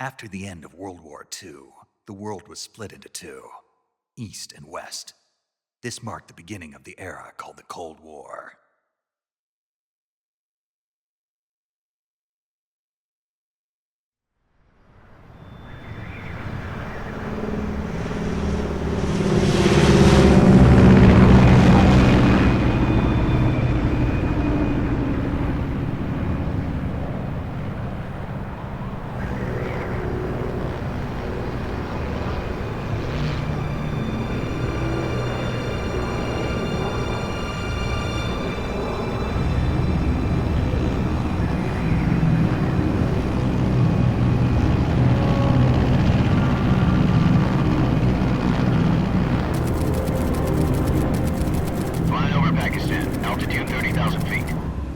After the end of World War II, the world was split into two, East and West. This marked the beginning of the era called the Cold War.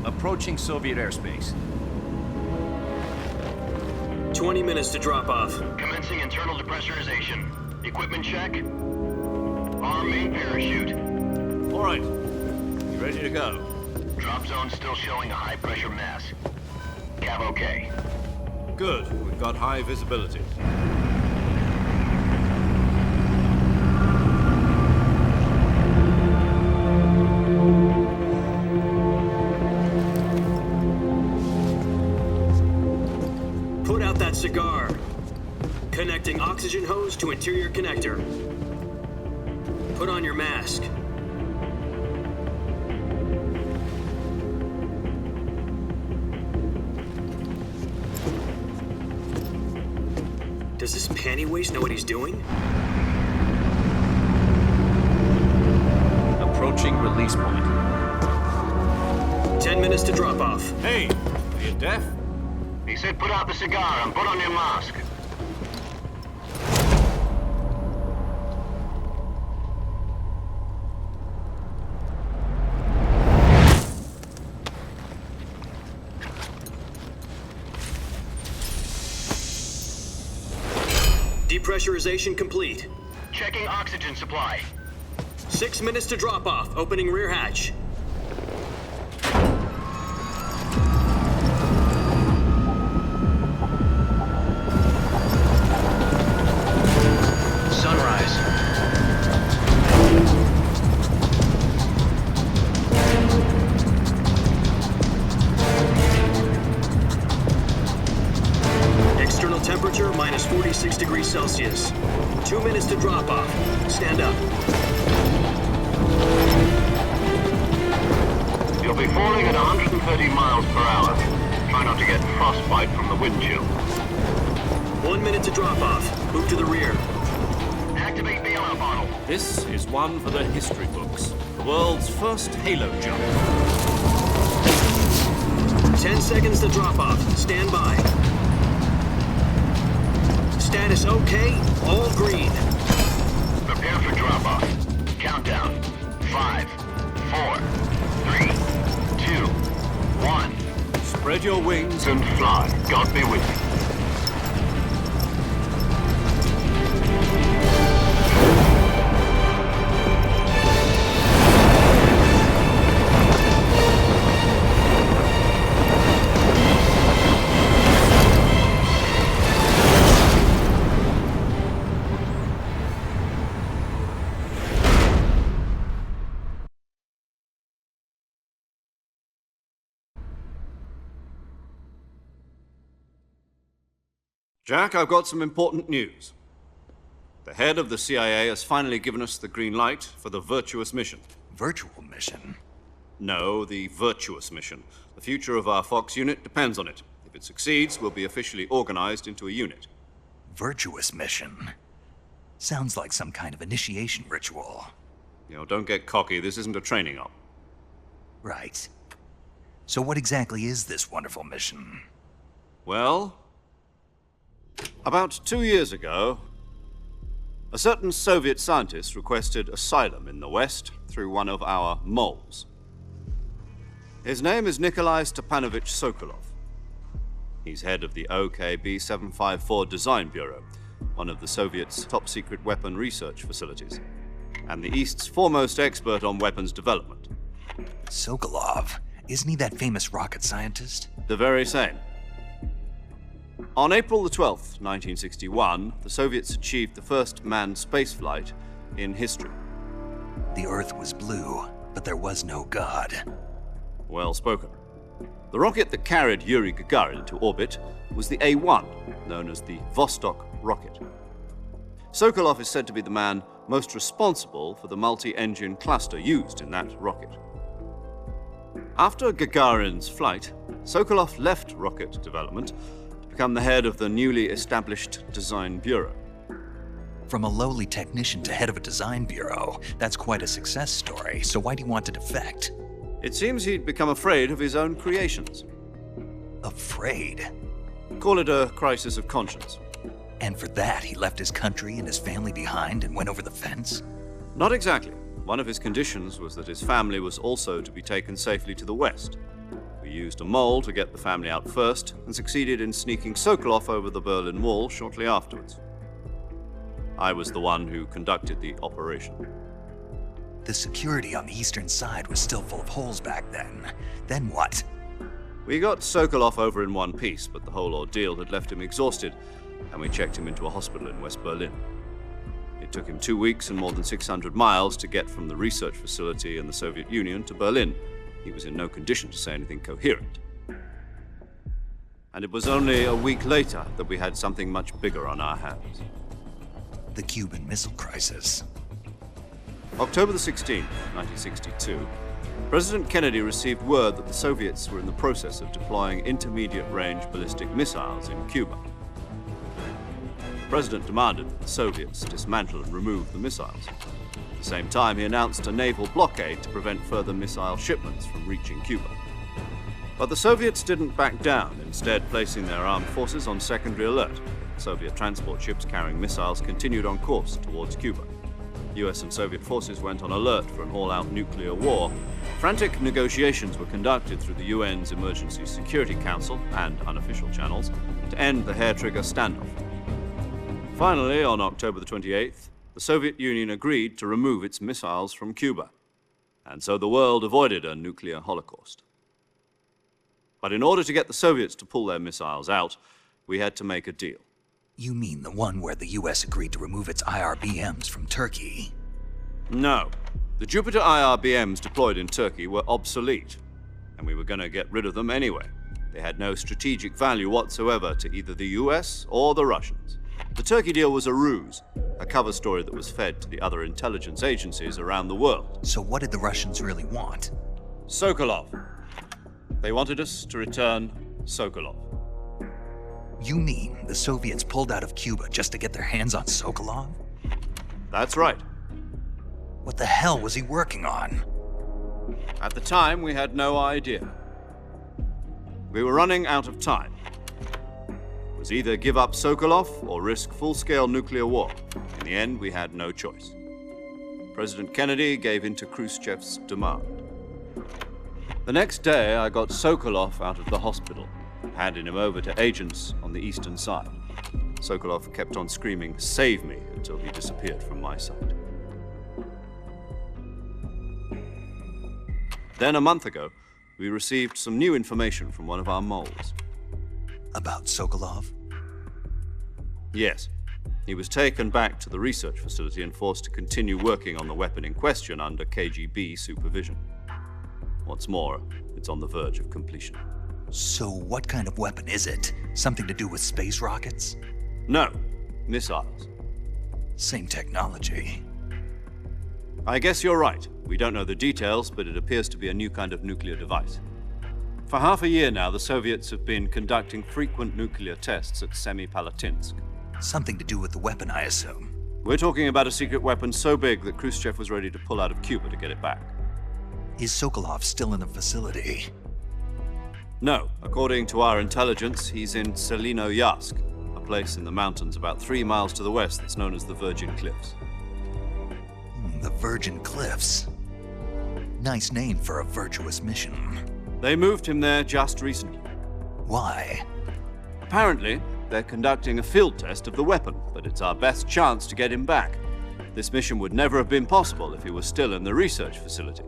Approaching Soviet airspace. 20 minutes to drop off. Commencing internal depressurization. Equipment check. Arm main parachute. All right. You ready to go? Drop zone still showing a high pressure mass. Cav okay. Good. We've got high visibility. Put out that cigar. Connecting oxygen hose to interior connector. Put on your mask. Does this panty waste know what he's doing? Approaching release point. 10 minutes to drop off. Hey, are you deaf? He said put out the cigar and put on your mask. Depressurization complete. Checking oxygen supply. 6 minutes to drop off. Opening rear hatch. Sunrise. External temperature minus 46 degrees Celsius. 2 minutes to drop off. Stand up. You'll be falling at 130 miles per hour. Try not to get frostbite from the wind chill. 1 minute to drop off. Move to the rear. Activate the yellow bottle. This is one for the history books. The world's first halo jump. 10 seconds to drop off. Stand by. Status okay. All green. Prepare for drop-off. Countdown. 5, 4, 3, 2, 1. Spread your wings And fly. God be with you. Jack, I've got some important news. The head of the CIA has finally given us the green light for the Virtuous mission. Virtual mission? No, the Virtuous mission. The future of our Fox unit depends on it. If it succeeds, we'll be officially organized into a unit. Virtuous mission? Sounds like some kind of initiation ritual. You know, don't get cocky. This isn't a training op. Right. So what exactly is this wonderful mission? Well, about 2 years ago, a certain Soviet scientist requested asylum in the West through one of our moles. His name is Nikolai Stepanovich Sokolov. He's head of the OKB 754 Design Bureau. one of the Soviets' top-secret weapon research facilities, and the East's foremost expert on weapons development. Sokolov, isn't he that famous rocket scientist? The very same. On April the 12th, 1961, the Soviets achieved the first manned spaceflight in history. The Earth was blue, but there was no God. Well spoken. The rocket that carried Yuri Gagarin into orbit was the A-1, known as the Vostok rocket. Sokolov is said to be the man most responsible for the multi-engine cluster used in that rocket. After Gagarin's flight, Sokolov left rocket development to become the head of the newly established Design Bureau. From a lowly technician to head of a design bureau, that's quite a success story, so why do you want to defect? It seems he'd become afraid of his own creations. Afraid? Call it a crisis of conscience. And for that, he left his country and his family behind and went over the fence? Not exactly. One of his conditions was that his family was also to be taken safely to the west. We used a mole to get the family out first and succeeded in sneaking Sokolov over the Berlin Wall shortly afterwards. I was the one who conducted the operation. The security on the eastern side was still full of holes back then. Then what? We got Sokolov over in one piece, but the whole ordeal had left him exhausted, and we checked him into a hospital in West Berlin. It took him 2 weeks and more than 600 miles to get from the research facility in the Soviet Union to Berlin. He was in no condition to say anything coherent. And it was only a week later that we had something much bigger on our hands. The Cuban Missile Crisis. October the 16th, 1962, President Kennedy received word that the Soviets were in the process of deploying intermediate-range ballistic missiles in Cuba. The president demanded that the Soviets dismantle and remove the missiles. At the same time, he announced a naval blockade to prevent further missile shipments from reaching Cuba. But the Soviets didn't back down, instead placing their armed forces on secondary alert. Soviet transport ships carrying missiles continued on course towards Cuba. US and Soviet forces went on alert for an all-out nuclear war. Frantic negotiations were conducted through the UN's Emergency Security Council and unofficial channels to end the hair-trigger standoff. Finally, on October the 28th, the Soviet Union agreed to remove its missiles from Cuba, and so the world avoided a nuclear holocaust. But in order to get the Soviets to pull their missiles out, we had to make a deal. You mean the one where the US agreed to remove its IRBMs from Turkey? No. The Jupiter IRBMs deployed in Turkey were obsolete, and we were going to get rid of them anyway. They had no strategic value whatsoever to either the US or the Russians. The Turkey deal was a ruse, a cover story that was fed to the other intelligence agencies around the world. So what did the Russians really want? Sokolov. They wanted us to return Sokolov. You mean the Soviets pulled out of Cuba just to get their hands on Sokolov? That's right. What the hell was he working on? At the time, we had no idea. We were running out of time. It was either give up Sokolov or risk full-scale nuclear war. In the end, we had no choice. President Kennedy gave in to Khrushchev's demand. The next day, I got Sokolov out of the hospital, handing him over to agents on the eastern side. Sokolov kept on screaming, "Save me," until he disappeared from my sight. Then, a month ago, we received some new information from one of our moles. About Sokolov? Yes. He was taken back to the research facility and forced to continue working on the weapon in question under KGB supervision. What's more, it's on the verge of completion. So what kind of weapon is it? Something to do with space rockets? No, missiles. Same technology. I guess you're right. We don't know the details, but it appears to be a new kind of nuclear device. For half a year now, the Soviets have been conducting frequent nuclear tests at Semipalatinsk. Something to do with the weapon, I assume. We're talking about a secret weapon so big that Khrushchev was ready to pull out of Cuba to get it back. Is Sokolov still in the facility? No. According to our intelligence, he's in Selinoyarsk, a place in the mountains about 3 miles to the west that's known as the Virgin Cliffs. The Virgin Cliffs. Nice name for a virtuous mission. They moved him there just recently. Why? Apparently, they're conducting a field test of the weapon, but it's our best chance to get him back. This mission would never have been possible if he was still in the research facility.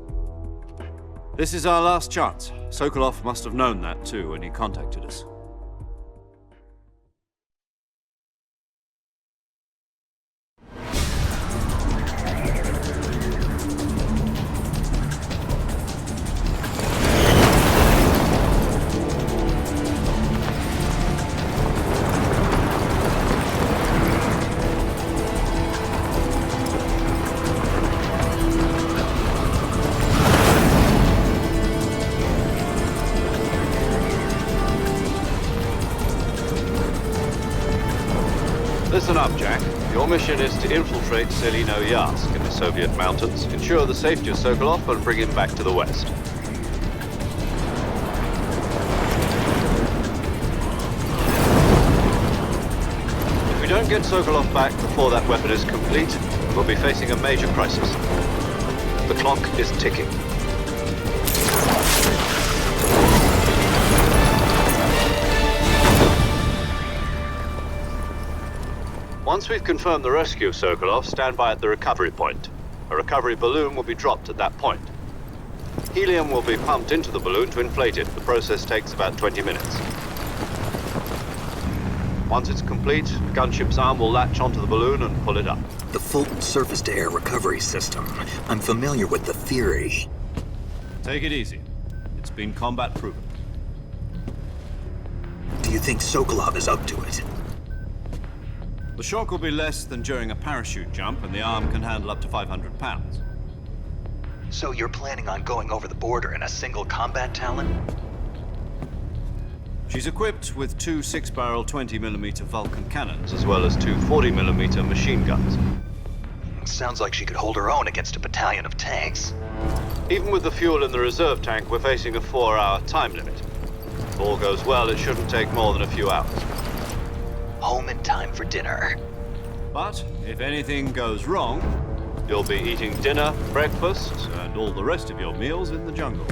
This is our last chance. Sokolov must have known that too when he contacted us. Listen up, Jack. Your mission is to infiltrate Selino-Yarsk in the Soviet mountains, ensure the safety of Sokolov, and bring him back to the West. If we don't get Sokolov back before that weapon is complete, we'll be facing a major crisis. The clock is ticking. Once we've confirmed the rescue of Sokolov, stand by at the recovery point. A recovery balloon will be dropped at that point. Helium will be pumped into the balloon to inflate it. The process takes about 20 minutes. Once it's complete, the gunship's arm will latch onto the balloon and pull it up. The Fulton surface-to-air recovery system. I'm familiar with the theory. Take it easy. It's been combat proven. Do you think Sokolov is up to it? The shock will be less than during a parachute jump, and the arm can handle up to 500 pounds. So you're planning on going over the border in a single combat Talon? She's equipped with two 6-barrel 20mm Vulcan cannons, as well as two 40mm machine guns. Sounds like she could hold her own against a battalion of tanks. Even with the fuel in the reserve tank, we're facing a 4-hour time limit. If all goes well, it shouldn't take more than a few hours. Home in time for dinner. But if anything goes wrong, you'll be eating dinner, breakfast, and all the rest of your meals in the jungle.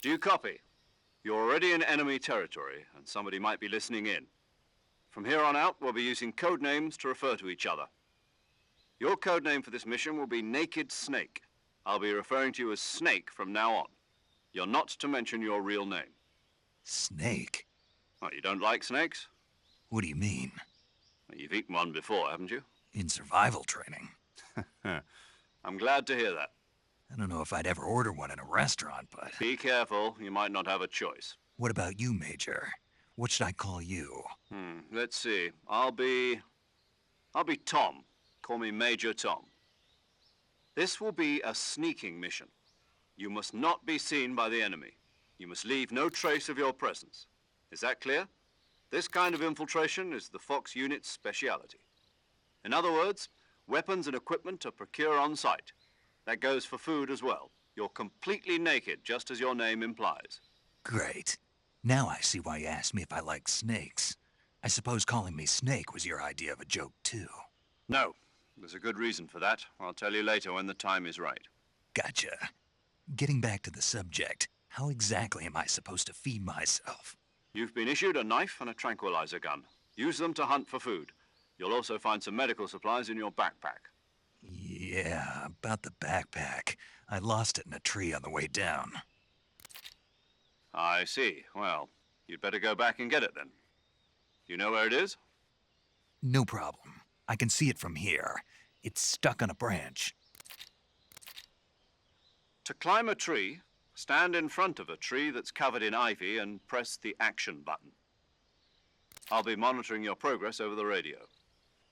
Do you copy? You're already in enemy territory, and somebody might be listening in. From here on out, we'll be using code names to refer to each other. Your code name for this mission will be Naked Snake. I'll be referring to you as Snake from now on. You're not to mention your real name. Snake? Oh, you don't like snakes? What do you mean? Well, you've eaten one before, haven't you? In survival training. I'm glad to hear that. I don't know if I'd ever order one in a restaurant, but... Be careful, you might not have a choice. What about you, Major? What should I call you? Let's see. I'll be Tom. Call me Major Tom. This will be a sneaking mission. You must not be seen by the enemy. You must leave no trace of your presence. Is that clear? This kind of infiltration is the Fox unit's speciality. In other words, Weapons and equipment to procure on site. That goes for food as well. You're completely naked, just as your name implies. Great. Now I see why you asked me if I like snakes. I suppose calling me Snake was your idea of a joke, too. No, there's a good reason for that. I'll tell you later when the time is right. Gotcha. Getting back to the subject, how exactly am I supposed to feed myself? You've been issued a knife and a tranquilizer gun. Use them to hunt for food. You'll also find some medical supplies in your backpack. Yeah, about the backpack. I lost it in a tree on the way down. I see. Well, you'd better go back and get it then. You know where it is? No problem. I can see it from here. It's stuck on a branch. To climb a tree, stand in front of a tree that's covered in ivy and press the action button. I'll be monitoring your progress over the radio.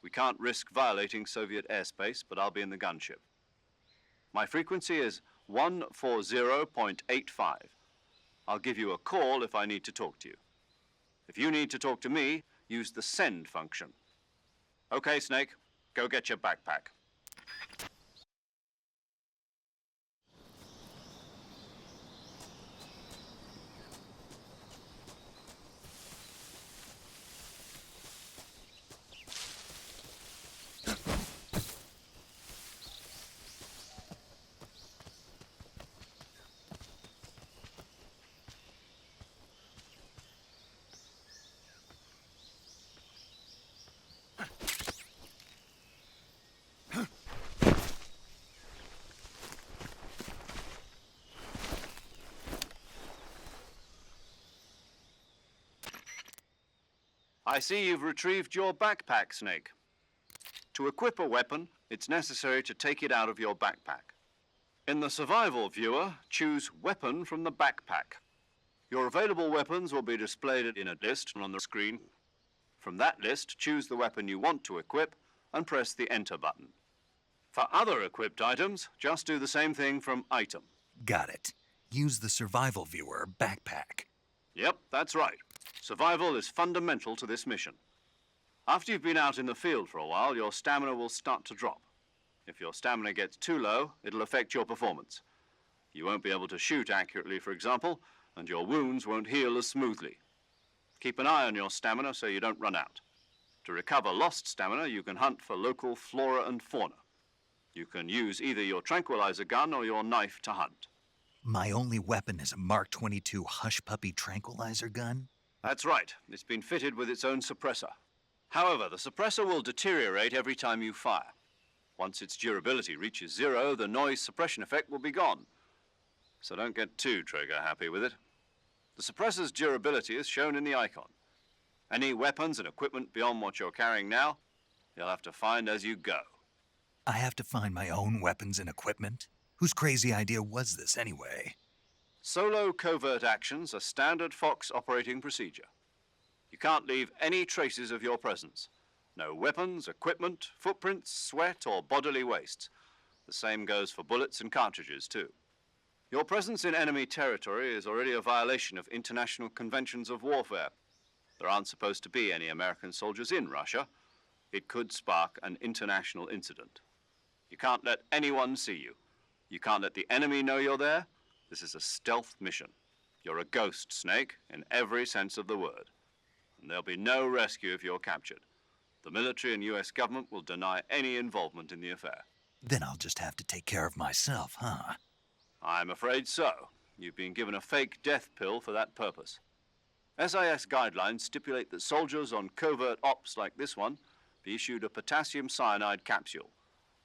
We can't risk violating Soviet airspace, but I'll be in the gunship. My frequency is 140.85. I'll give you a call if I need to talk to you. If you need to talk to me, use the send function. Okay, Snake, go get your backpack. I see you've retrieved your backpack, Snake. To equip a weapon, it's necessary to take it out of your backpack. In the survival viewer, choose Weapon from the backpack. Your available weapons will be displayed in a list on the screen. From that list, choose the weapon you want to equip and press the Enter button. For other equipped items, just do the same thing from Item. Got it. Use the survival viewer backpack. Yep, that's right. Survival is fundamental to this mission. After you've been out in the field for a while, your stamina will start to drop. If your stamina gets too low, it'll affect your performance. You won't be able to shoot accurately, for example, and your wounds won't heal as smoothly. Keep an eye on your stamina so you don't run out. To recover lost stamina, you can hunt for local flora and fauna. You can use either your tranquilizer gun or your knife to hunt. My only weapon is a Mark 22 Hush Puppy tranquilizer gun? That's right. It's been fitted with its own suppressor. However, the suppressor will deteriorate every time you fire. Once its durability reaches 0, the noise suppression effect will be gone. So don't get too trigger happy with it. The suppressor's durability is shown in the icon. Any weapons and equipment beyond what you're carrying now, you'll have to find as you go. I have to find my own weapons and equipment? Whose crazy idea was this anyway? Solo covert actions are standard Fox operating procedure. You can't leave any traces of your presence. No weapons, equipment, footprints, sweat, or bodily wastes. The same goes for bullets and cartridges, too. Your presence in enemy territory is already a violation of international conventions of warfare. There aren't supposed to be any American soldiers in Russia. It could spark an international incident. You can't let anyone see you. You can't let the enemy know you're there. This is a stealth mission. You're a ghost, Snake, in every sense of the word. And there'll be no rescue if you're captured. The military and U.S. government will deny any involvement in the affair. Then I'll just have to take care of myself, huh? I'm afraid so. You've been given a fake death pill for that purpose. SIS guidelines stipulate that soldiers on covert ops like this one be issued a potassium cyanide capsule.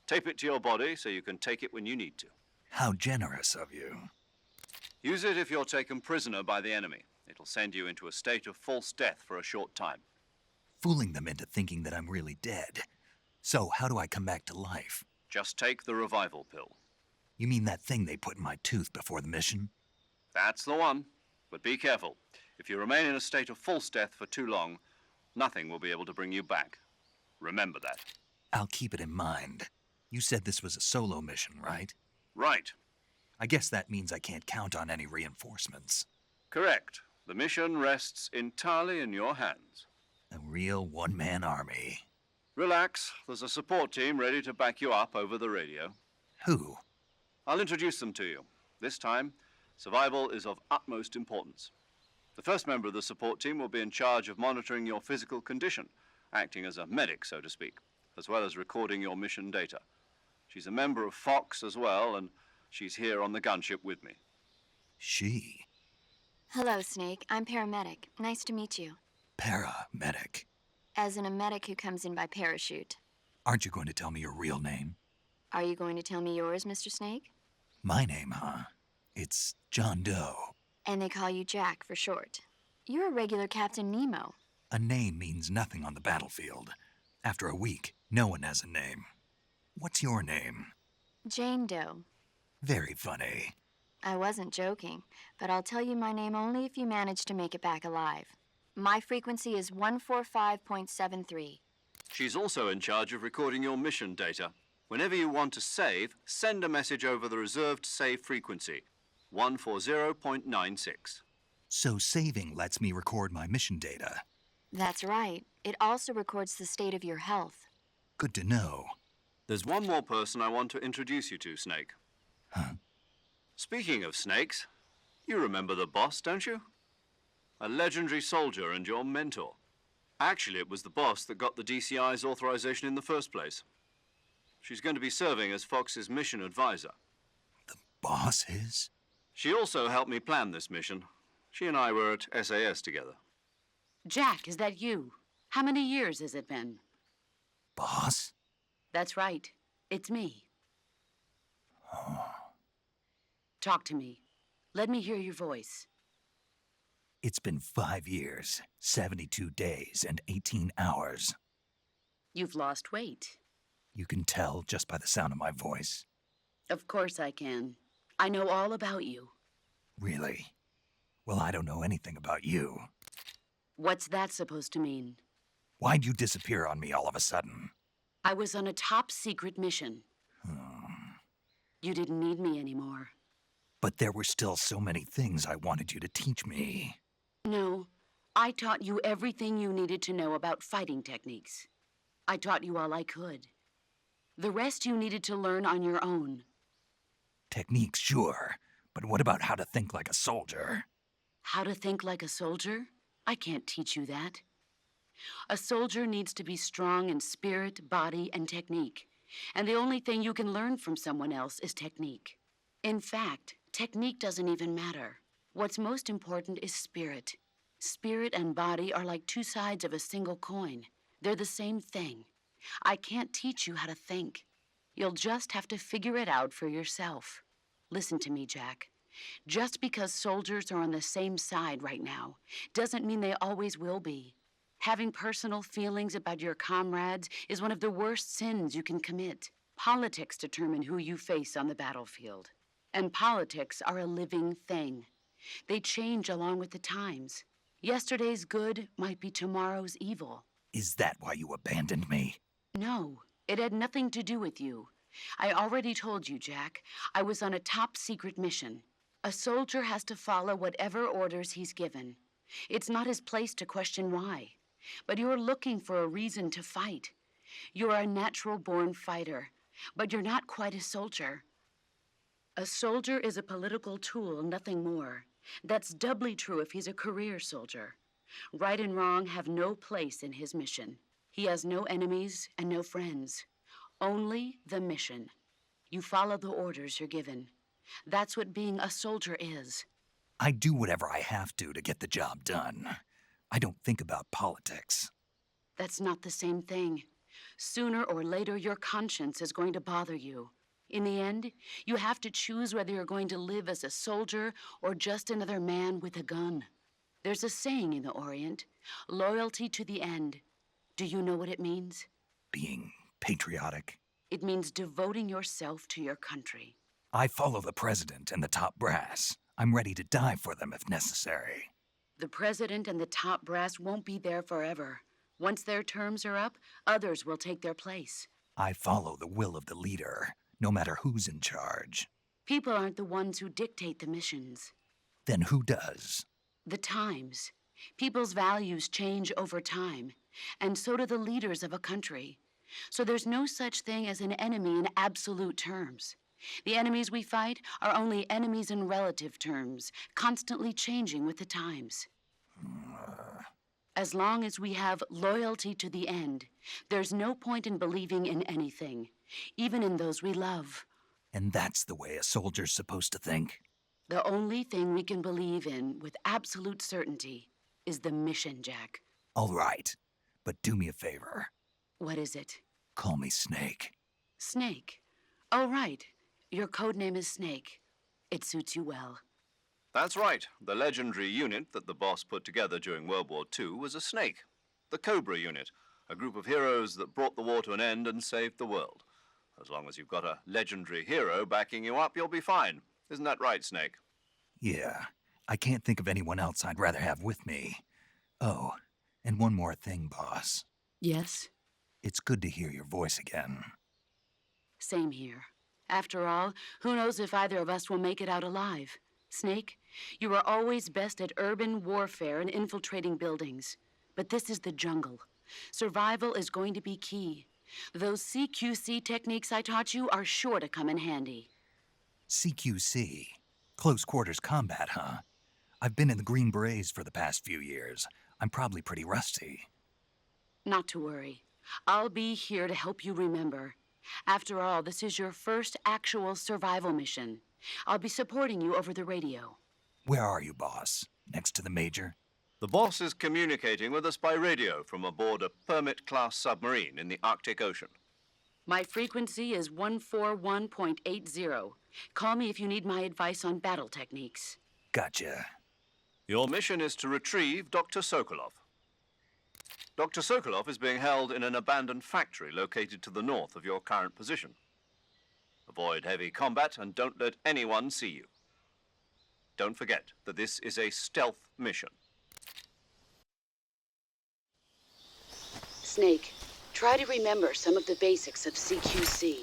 Tape it to your body so you can take it when you need to. How generous of you. Use it if you're taken prisoner by the enemy. It'll send you into a state of false death for a short time. Fooling them into thinking that I'm really dead. So, how do I come back to life? Just take the revival pill. You mean that thing they put in my tooth before the mission? That's the one. But be careful. If you remain in a state of false death for too long, nothing will be able to bring you back. Remember that. I'll keep it in mind. You said this was a solo mission, right? Right. I guess that means I can't count on any reinforcements. Correct. The mission rests entirely in your hands. A real one-man army. Relax. There's a support team ready to back you up over the radio. Who? I'll introduce them to you. This time, survival is of utmost importance. The first member of the support team will be in charge of monitoring your physical condition, acting as a medic, so to speak, as well as recording your mission data. She's a member of Fox as well, and she's here on the gunship with me. She. Hello, Snake. I'm paramedic. Nice to meet you. Paramedic. As in a medic who comes in by parachute. Aren't you going to tell me your real name? Are you going to tell me yours, Mr. Snake? My name, huh? It's John Doe. And they call you Jack for short. You're a regular Captain Nemo. A name means nothing on the battlefield. After a week, no one has a name. What's your name? Jane Doe. Very funny. I wasn't joking, but I'll tell you my name only if you manage to make it back alive. My frequency is 145.73. She's also in charge of recording your mission data. Whenever you want to save, send a message over the reserved save frequency, 140.96. So saving lets me record my mission data. That's right. It also records the state of your health. Good to know. There's one more person I want to introduce you to, Snake. Huh? Speaking of snakes, you remember the boss, don't you? A legendary soldier and your mentor. Actually, it was the boss that got the DCI's authorization in the first place. She's going to be serving as Fox's mission advisor. The boss is? She also helped me plan this mission. She and I were at SAS together. Jack, is that you? How many years has it been? Boss? That's right. It's me. Talk to me. Let me hear your voice. It's been 5 years, 72 days, and 18 hours. You've lost weight. You can tell just by the sound of my voice. Of course I can. I know all about you. Really? Well, I don't know anything about you. What's that supposed to mean? Why'd you disappear on me all of a sudden? I was on a top secret mission. You didn't need me anymore. But there were still so many things I wanted you to teach me. No, I taught you everything you needed to know about fighting techniques. I taught you all I could. The rest you needed to learn on your own. Techniques, sure. But what about how to think like a soldier? How to think like a soldier? I can't teach you that. A soldier needs to be strong in spirit, body, and technique. And the only thing you can learn from someone else is technique. In fact, technique doesn't even matter. What's most important is spirit. Spirit and body are like two sides of a single coin. They're the same thing. I can't teach you how to think. You'll just have to figure it out for yourself. Listen to me, Jack. Just because soldiers are on the same side right now doesn't mean they always will be. Having personal feelings about your comrades is one of the worst sins you can commit. Politics determine who you face on the battlefield. And politics are a living thing. They change along with the times. Yesterday's good might be tomorrow's evil. Is that why you abandoned me? No, it had nothing to do with you. I already told you, Jack. I was on a top secret mission. A soldier has to follow whatever orders he's given. It's not his place to question why. But you're looking for a reason to fight. You're a natural-born fighter, but you're not quite a soldier. A soldier is a political tool, nothing more. That's doubly true if he's a career soldier. Right and wrong have no place in his mission. He has no enemies and no friends. Only the mission. You follow the orders you're given. That's what being a soldier is. I do whatever I have to get the job done. I don't think about politics. That's not the same thing. Sooner or later, your conscience is going to bother you. In the end, you have to choose whether you're going to live as a soldier or just another man with a gun. There's a saying in the Orient, loyalty to the end. Do you know what it means? Being patriotic. It means devoting yourself to your country. I follow the president and the top brass. I'm ready to die for them if necessary. The president and the top brass won't be there forever. Once their terms are up, others will take their place. I follow the will of the leader, no matter who's in charge. People aren't the ones who dictate the missions. Then who does? The times. People's values change over time, and so do the leaders of a country. So there's no such thing as an enemy in absolute terms. The enemies we fight are only enemies in relative terms, constantly changing with the times. As long as we have loyalty to the end, there's no point in believing in anything, even in those we love. And that's the way a soldier's supposed to think? The only thing we can believe in with absolute certainty is the mission, Jack. All right, but do me a favor. What is it? Call me Snake. Snake. Oh, right. Your code name is Snake. It suits you well. That's right. The legendary unit that the boss put together during World War II was a snake. The Cobra unit, a group of heroes that brought the war to an end and saved the world. As long as you've got a legendary hero backing you up, you'll be fine. Isn't that right, Snake? Yeah, I can't think of anyone else I'd rather have with me. Oh, and one more thing, boss. Yes? It's good to hear your voice again. Same here. After all, who knows if either of us will make it out alive? Snake, you were always best at urban warfare and infiltrating buildings. But this is the jungle. Survival is going to be key. Those CQC techniques I taught you are sure to come in handy. CQC? Close quarters combat, huh? I've been in the Green Berets for the past few years. I'm probably pretty rusty. Not to worry. I'll be here to help you remember. After all, this is your first actual survival mission. I'll be supporting you over the radio. Where are you, boss? Next to the Major? The boss is communicating with us by radio from aboard a Permit-class submarine in the Arctic Ocean. My frequency is 141.80. Call me if you need my advice on battle techniques. Gotcha. Your mission is to retrieve Dr. Sokolov. Dr. Sokolov is being held in an abandoned factory located to the north of your current position. Avoid heavy combat and don't let anyone see you. Don't forget that this is a stealth mission. Snake, try to remember some of the basics of CQC.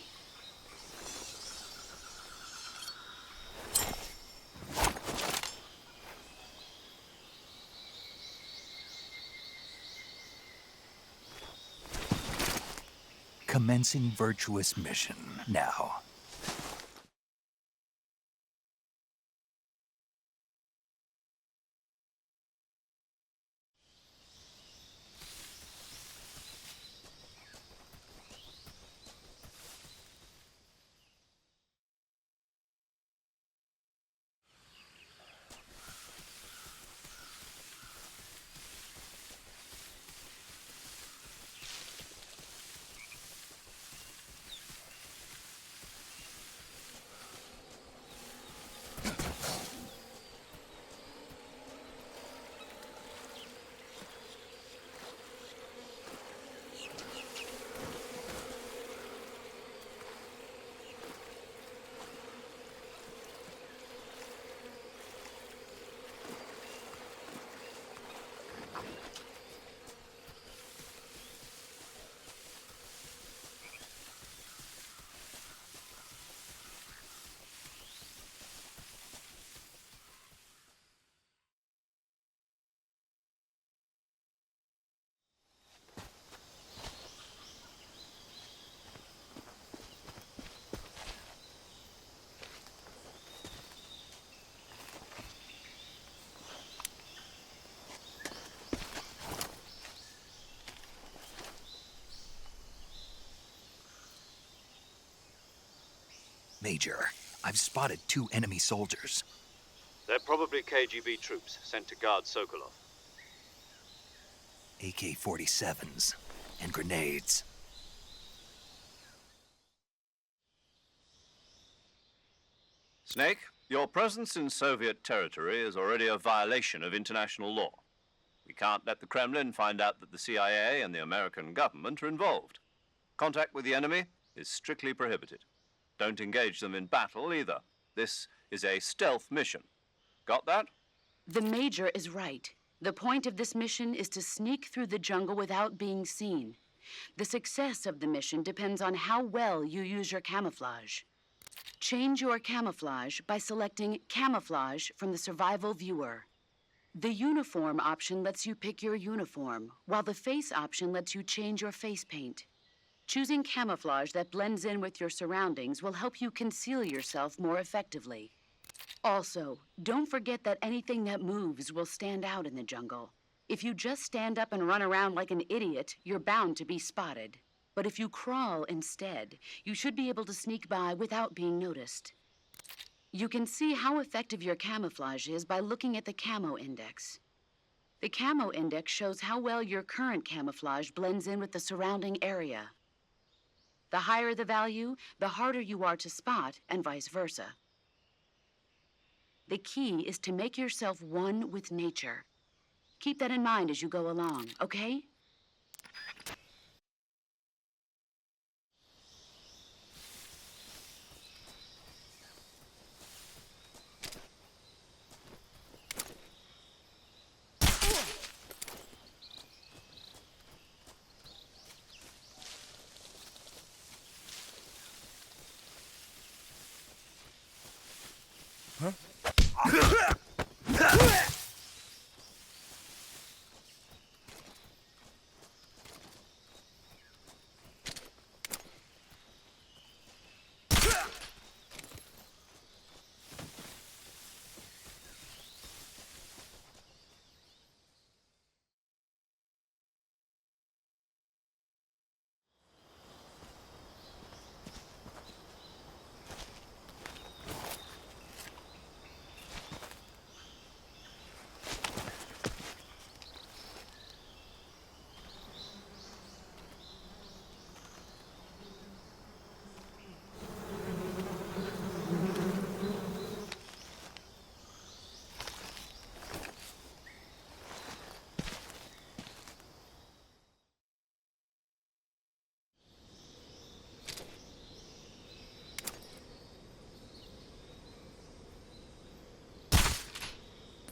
Commencing virtuous mission now. Major, I've spotted 2 enemy soldiers. They're probably KGB troops sent to guard Sokolov. AK-47s and grenades. Snake, your presence in Soviet territory is already a violation of international law. We can't let the Kremlin find out that the CIA and the American government are involved. Contact with the enemy is strictly prohibited. Don't engage them in battle either. This is a stealth mission. Got that? The Major is right. The point of this mission is to sneak through the jungle without being seen. The success of the mission depends on how well you use your camouflage. Change your camouflage by selecting Camouflage from the Survival Viewer. The Uniform option lets you pick your uniform, while the Face option lets you change your face paint. Choosing camouflage that blends in with your surroundings will help you conceal yourself more effectively. Also, don't forget that anything that moves will stand out in the jungle. If you just stand up and run around like an idiot, you're bound to be spotted. But if you crawl instead, you should be able to sneak by without being noticed. You can see how effective your camouflage is by looking at the Camo Index. The Camo Index shows how well your current camouflage blends in with the surrounding area. The higher the value, the harder you are to spot, and vice versa. The key is to make yourself one with nature. Keep that in mind as you go along, okay?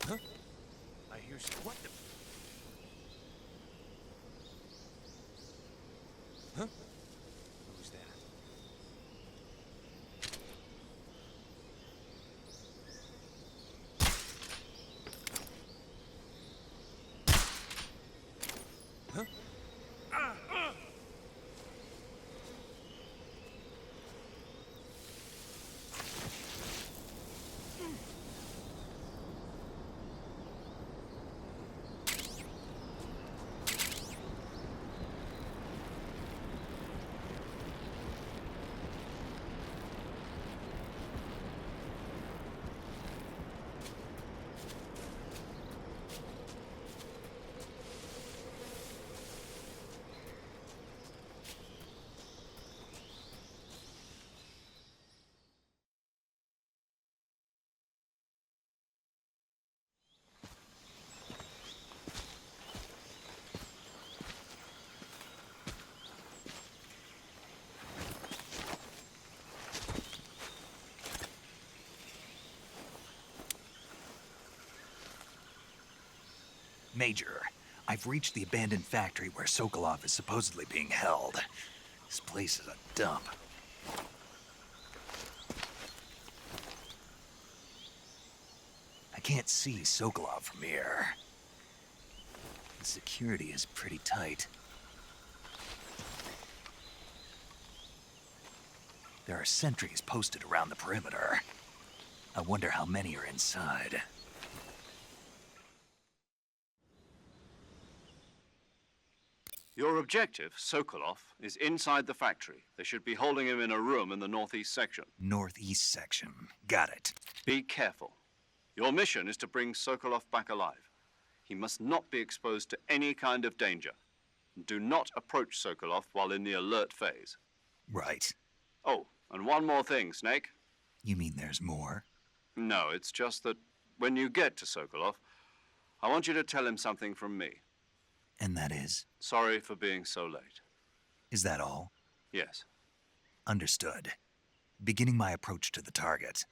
I hear some. What the? Huh? Who's that? Huh? Major, I've reached the abandoned factory where Sokolov is supposedly being held. This place is a dump. I can't see Sokolov from here. The security is pretty tight. There are sentries posted around the perimeter. I wonder how many are inside. Your objective, Sokolov, is inside the factory. They should be holding him in a room in the northeast section. Northeast section. Got it. Be careful. Your mission is to bring Sokolov back alive. He must not be exposed to any kind of danger. Do not approach Sokolov while in the alert phase. Right. Oh, and one more thing, Snake. You mean there's more? No, it's just that when you get to Sokolov, I want you to tell him something from me. And that is? Sorry for being so late. Is that all? Yes. Understood. Beginning my approach to the target.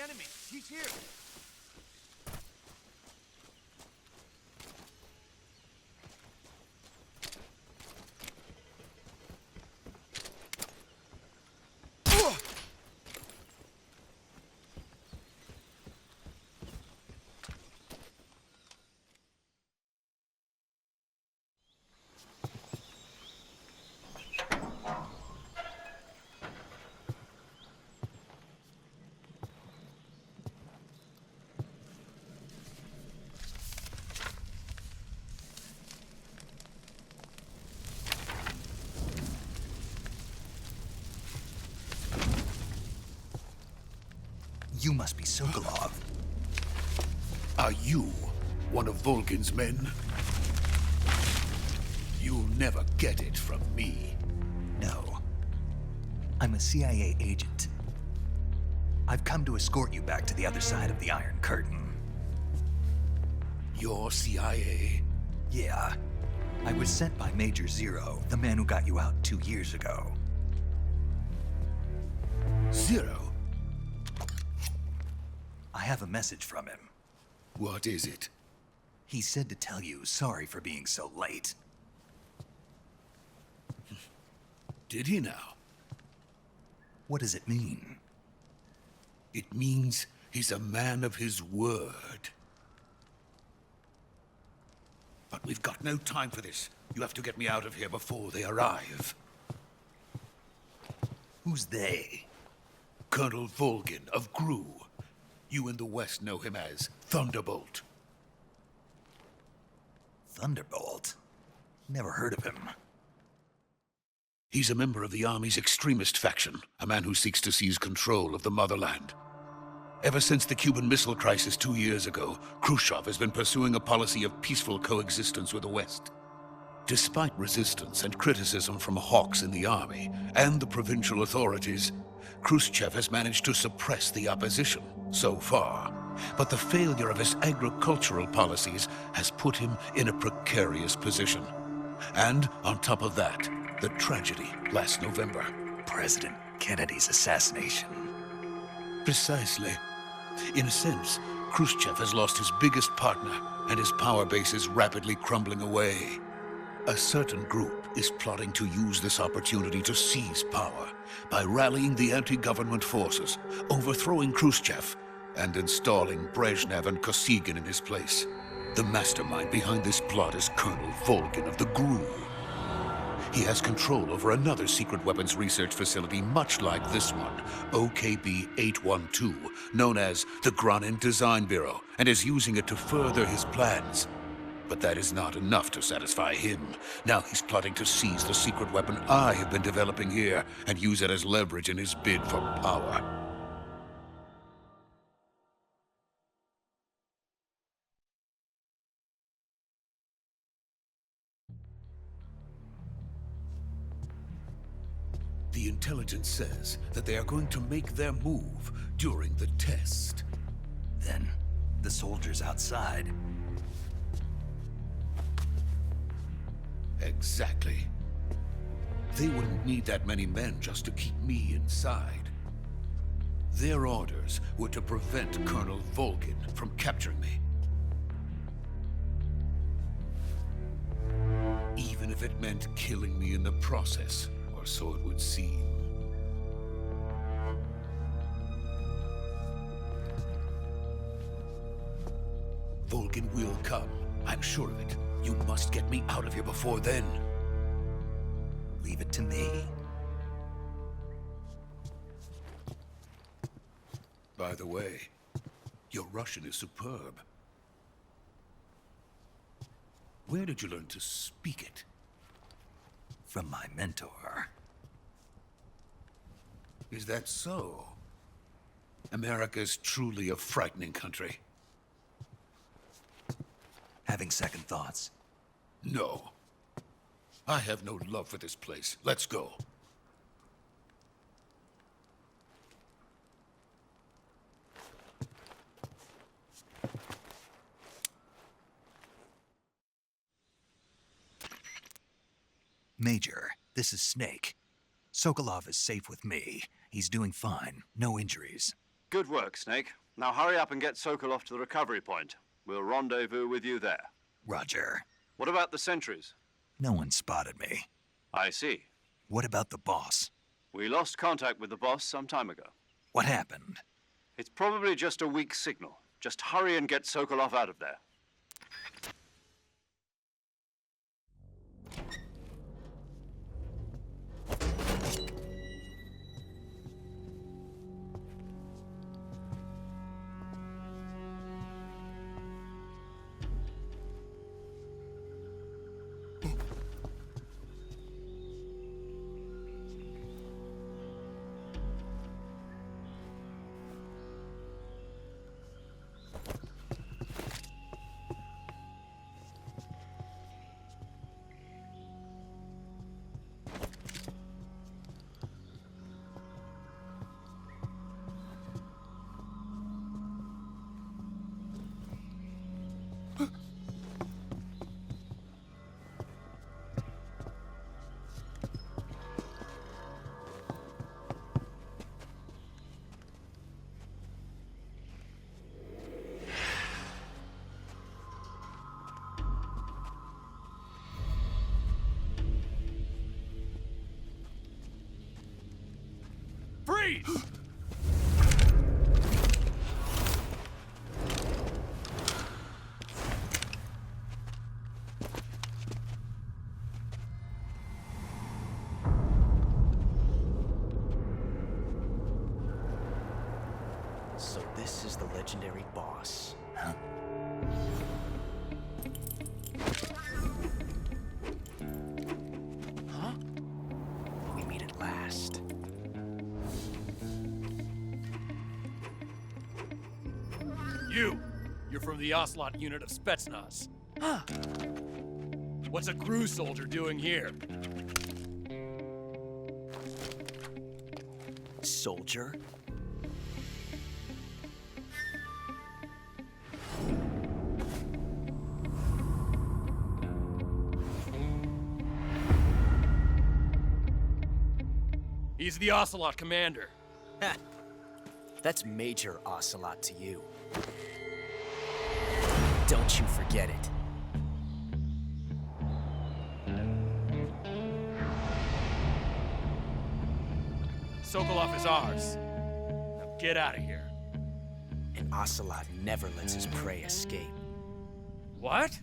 enemy! He's here! You must be Sokolov. Are you one of Volgin's men? You'll never get it from me. No. I'm a CIA agent. I've come to escort you back to the other side of the Iron Curtain. You're CIA? Yeah. I was sent by Major Zero, the man who got you out 2 years ago. Zero? I have a message from him. What is it? He said to tell you sorry for being so late. Did he now? What does it mean? It means he's a man of his word. But we've got no time for this. You have to get me out of here before they arrive. Who's they? Colonel Volgin of GRU. You in the West know him as Thunderbolt. Thunderbolt? Never heard of him. He's a member of the Army's extremist faction, a man who seeks to seize control of the motherland. Ever since the Cuban Missile Crisis 2 years ago, Khrushchev has been pursuing a policy of peaceful coexistence with the West. Despite resistance and criticism from hawks in the army and the provincial authorities, Khrushchev has managed to suppress the opposition so far. But the failure of his agricultural policies has put him in a precarious position. And on top of that, the tragedy last November. President Kennedy's assassination. Precisely. In a sense, Khrushchev has lost his biggest partner, and his power base is rapidly crumbling away. A certain group is plotting to use this opportunity to seize power by rallying the anti-government forces, overthrowing Khrushchev, and installing Brezhnev and Kosygin in his place. The mastermind behind this plot is Colonel Volgin of the GRU. He has control over another secret weapons research facility much like this one, OKB-812, known as the Granin Design Bureau, and is using it to further his plans. But that is not enough to satisfy him. Now he's plotting to seize the secret weapon I have been developing here and use it as leverage in his bid for power. The intelligence says that they are going to make their move during the test. Then, the soldiers outside. Exactly. They wouldn't need that many men just to keep me inside. Their orders were to prevent Colonel Volgin from capturing me. Even if it meant killing me in the process, or so it would seem. Volgin will come. I'm sure of it. You must get me out of here before then. Leave it to me. By the way, your Russian is superb. Where did you learn to speak it? From my mentor. Is that so? America's truly a frightening country. Having second thoughts? No. I have no love for this place. Let's go. Major, this is Snake. Sokolov is safe with me. He's doing fine. No injuries. Good work, Snake. Now hurry up and get Sokolov to the recovery point. We'll rendezvous with you there. Roger. What about the sentries? No one spotted me. I see. What about the boss? We lost contact with the boss some time ago. What happened? It's probably just a weak signal. Just hurry and get Sokolov out of there. Freeze! So this is the legendary boss. Huh? Huh? We meet at last. You're from the Ocelot unit of Spetsnaz. Huh. What's a crew soldier doing here? Soldier? He's the Ocelot commander. Ha! That's Major Ocelot to you. Don't you forget it. Sokolov is ours. Now get out of here. And Ocelot never lets his prey escape. What?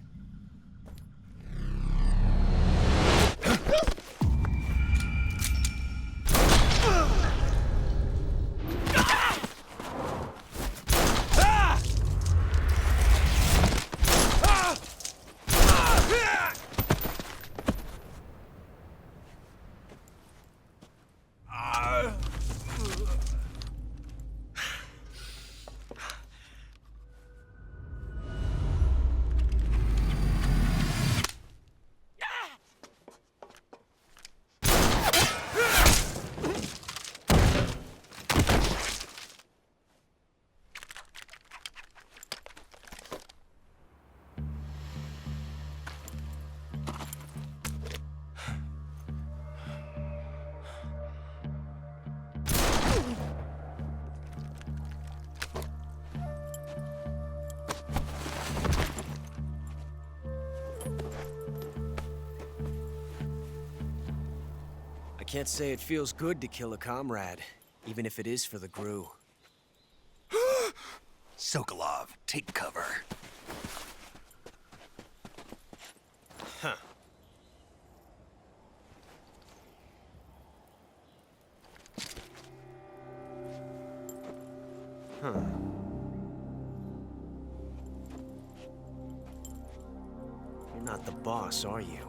I can't say it feels good to kill a comrade, even if it is for the GRU. Sokolov, take cover. Huh. Huh. You're not the boss, are you?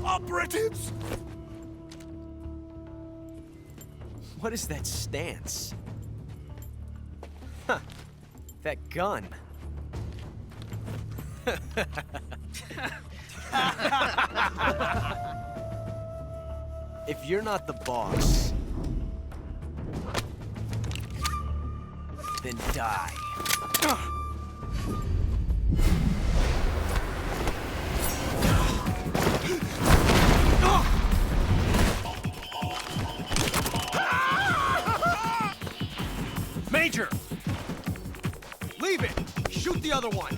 Operatives! What is that stance? Huh. That gun. If you're not the boss, then die. Major! Leave it! Shoot the other one!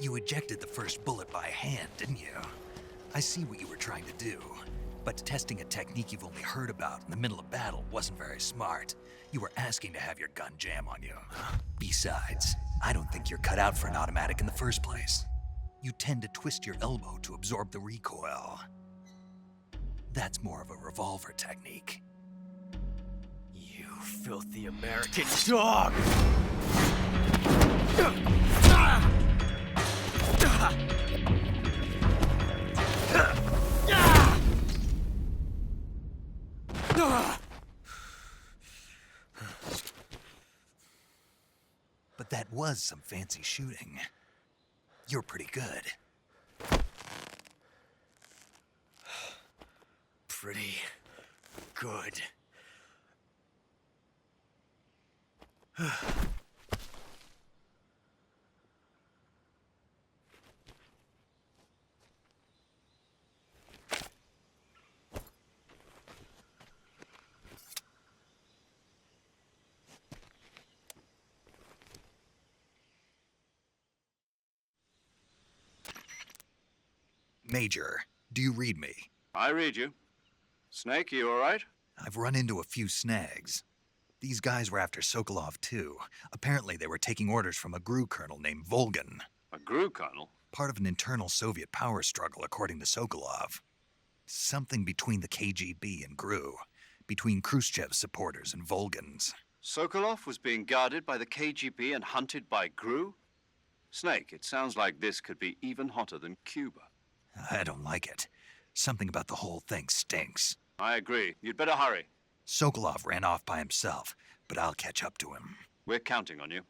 You ejected the first bullet by hand, didn't you? I see what you were trying to do. But testing a technique you've only heard about in the middle of battle wasn't very smart. You were asking to have your gun jam on you. Besides, I don't think you're cut out for an automatic in the first place. You tend to twist your elbow to absorb the recoil. That's more of a revolver technique. You filthy American dog! But that was some fancy shooting. You're pretty good. Pretty good. Major, do you read me? I read you. Snake, you all right? I've run into a few snags. These guys were after Sokolov, too. Apparently, they were taking orders from a GRU colonel named Volgin. A GRU colonel? Part of an internal Soviet power struggle, according to Sokolov. Something between the KGB and GRU. Between Khrushchev's supporters and Volgin's. Sokolov was being guarded by the KGB and hunted by GRU? Snake, it sounds like this could be even hotter than Cuba. I don't like it. Something about the whole thing stinks. I agree. You'd better hurry. Sokolov ran off by himself, but I'll catch up to him. We're counting on you.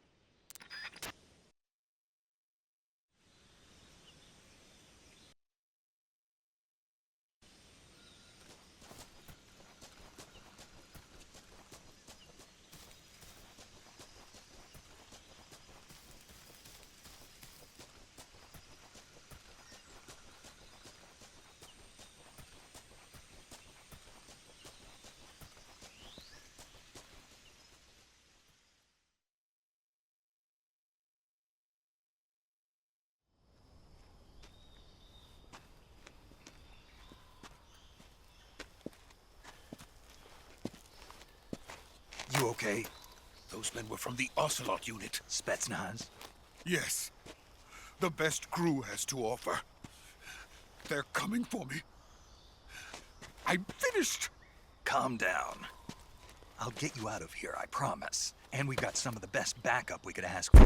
You okay? Those men were from the Ocelot unit. Spetsnaz? Yes. The best GRU has to offer. They're coming for me. I'm finished. Calm down. I'll get you out of here, I promise. And we've got some of the best backup we could ask for.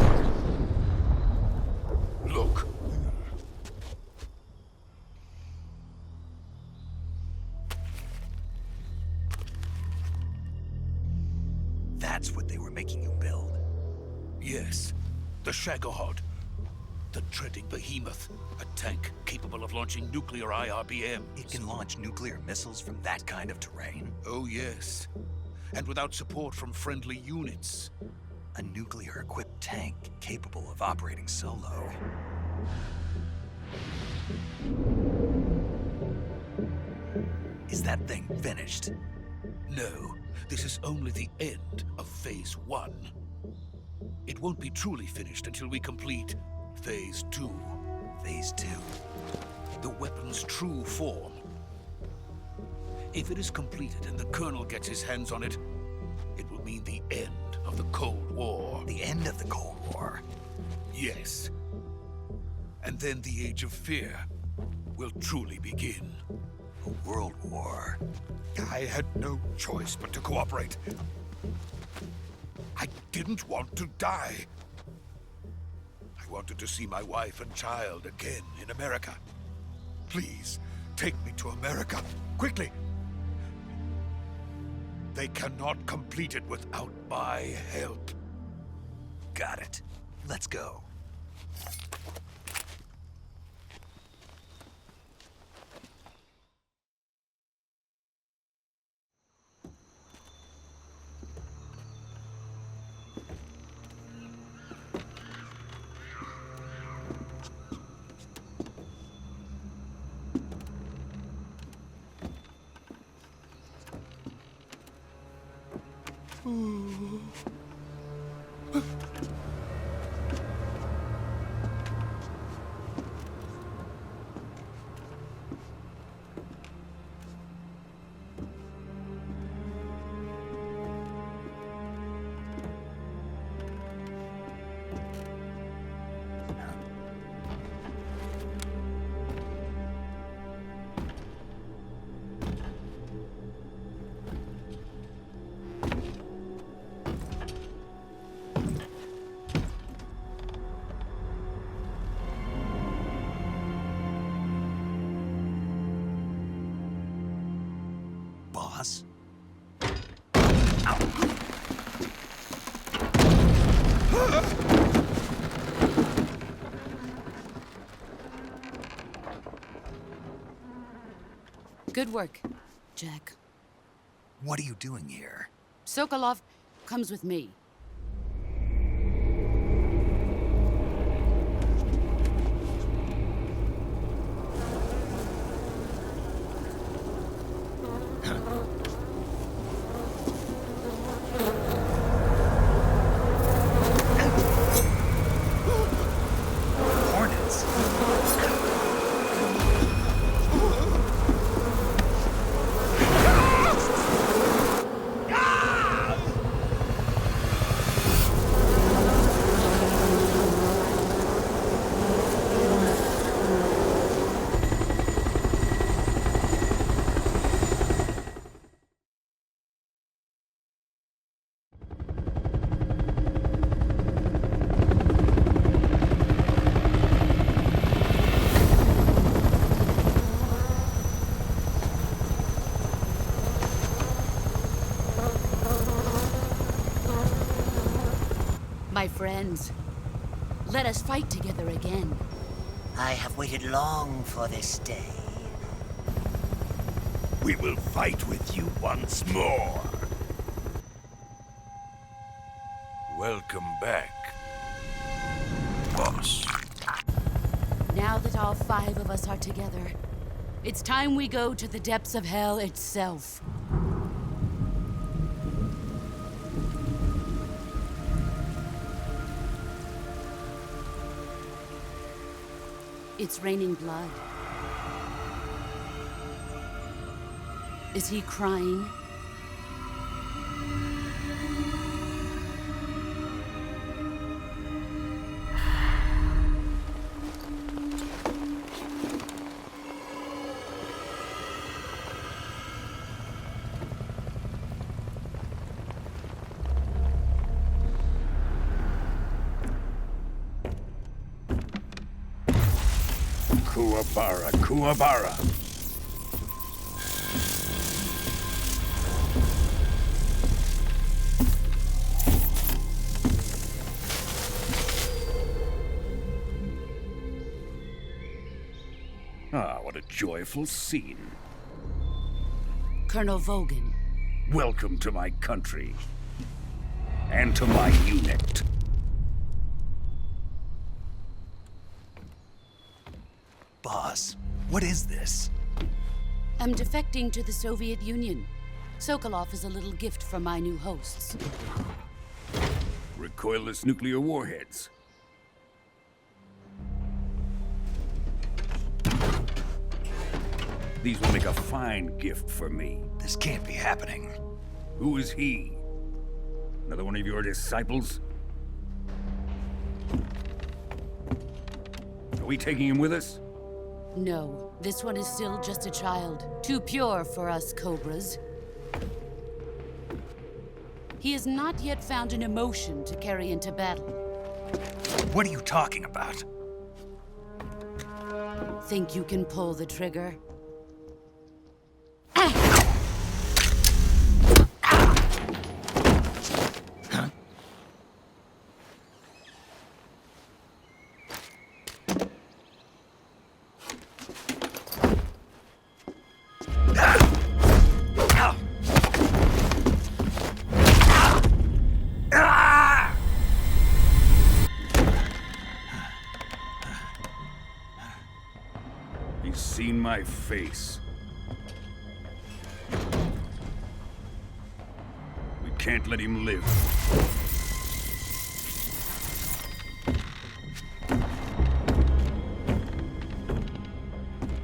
Look. That's what they were making you build? Yes. The Shagohod. The dreaded behemoth. A tank capable of launching nuclear IRBMs. It can launch nuclear missiles from that kind of terrain? Oh, yes. And without support from friendly units. A nuclear-equipped tank capable of operating solo. Is that thing finished? No, this is only the end of Phase 1. It won't be truly finished until we complete Phase 2. Phase 2. The weapon's true form. If it is completed and the Colonel gets his hands on it, it will mean the end of the Cold War. The end of the Cold War? Yes. And then the Age of Fear will truly begin. A world war. I had no choice but to cooperate. I didn't want to die. I wanted to see my wife and child again in America. Please, take me to America, quickly. They cannot complete it without my help. Got it. Let's go. Boss? Good work, Jack. What are you doing here? Sokolov comes with me. Hornets? My friends, let us fight together again. I have waited long for this day. We will fight with you once more. Welcome back, boss. Now that all 5 of us are together, it's time we go to the depths of hell itself. It's raining blood. Is he crying? Kuwabara, Kuwabara. Ah, what a joyful scene. Colonel Vogan. Welcome to my country. and to my unit. Boss, what is this? I'm defecting to the Soviet Union. Sokolov is a little gift from my new hosts. Recoilless nuclear warheads. These will make a fine gift for me. This can't be happening. Who is he? Another one of your disciples? Are we taking him with us? No, this one is still just a child. Too pure for us Cobras. He has not yet found an emotion to carry into battle. What are you talking about? Think you can pull the trigger? He's seen my face. We can't let him live.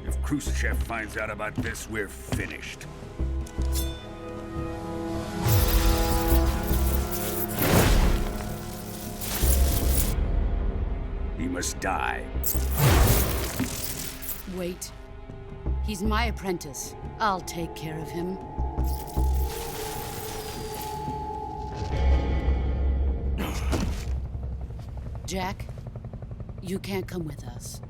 If Khrushchev finds out about this, we're finished. He must die. Wait. He's my apprentice. I'll take care of him. Jack, you can't come with us.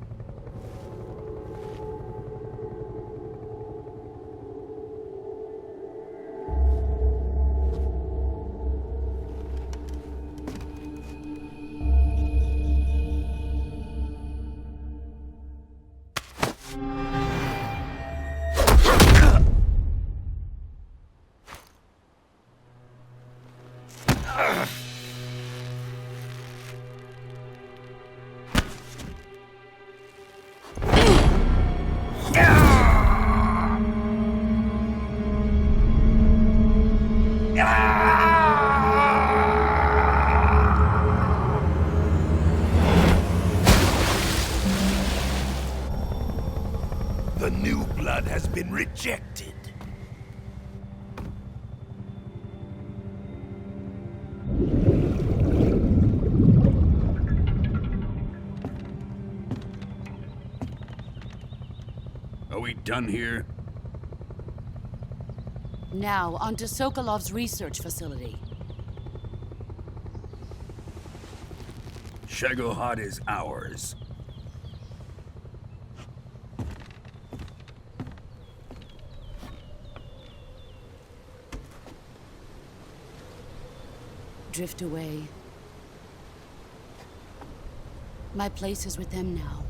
The new blood has been rejected. Are we done here? Now, onto Sokolov's research facility. Shagohod is ours. Drift away. My place is with them now.